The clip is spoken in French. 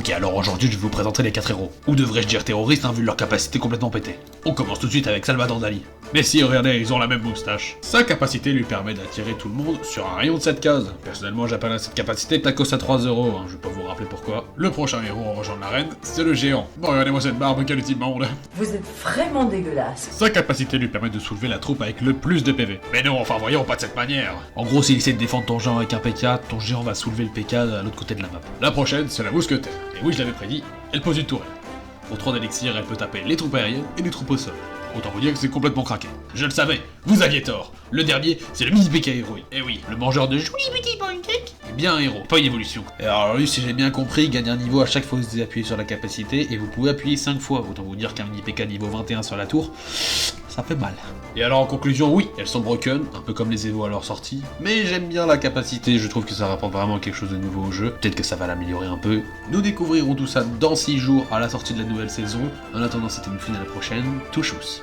Ok, alors aujourd'hui je vais vous présenter les 4 héros. Ou devrais-je dire terroristes, hein, vu leur capacité complètement pétée. On commence tout de suite avec Salvador Dali. Mais si, regardez, ils ont la même moustache. Sa capacité lui permet d'attirer tout le monde sur un rayon de 7 cases. Personnellement, j'appelle cette capacité tacos à 3 euros, hein, je vais pas vous rappeler pourquoi. Le prochain héros en rejoindre l'arène, c'est le géant. Bon, regardez-moi cette barbe, quel est immonde. Vous êtes vraiment dégueulasse. Sa capacité lui permet de soulever la troupe avec le plus de PV. Mais non, enfin voyons, pas de cette manière. En gros, s'il essaie de défendre ton géant avec un PK, ton géant va soulever le PK à l'autre côté de la map. La prochaine, c'est la mousquetaire. Et oui, je l'avais prédit, elle pose une tourelle. Pour 3 d'élixir, elle peut taper les troupes aériennes et les troupes au sol. Autant vous dire que c'est complètement craqué. Je le savais, vous aviez tort. Le dernier, c'est le mini PK héroïque. Et oui, le mangeur de jolis petits pancakes est bien un héros, pas une évolution. Et alors lui, si j'ai bien compris, il gagne un niveau à chaque fois que vous appuyez sur la capacité et vous pouvez appuyer 5 fois. Autant vous dire qu'un mini PK niveau 21 sur la tour, ça fait mal. Et alors en conclusion, oui, elles sont broken, un peu comme les Evo à leur sortie, mais j'aime bien la capacité, je trouve que ça rapporte vraiment quelque chose de nouveau au jeu, peut-être que ça va l'améliorer un peu. Nous découvrirons tout ça dans 6 jours à la sortie de la nouvelle saison. En attendant, c'était une finale prochaine, touchous.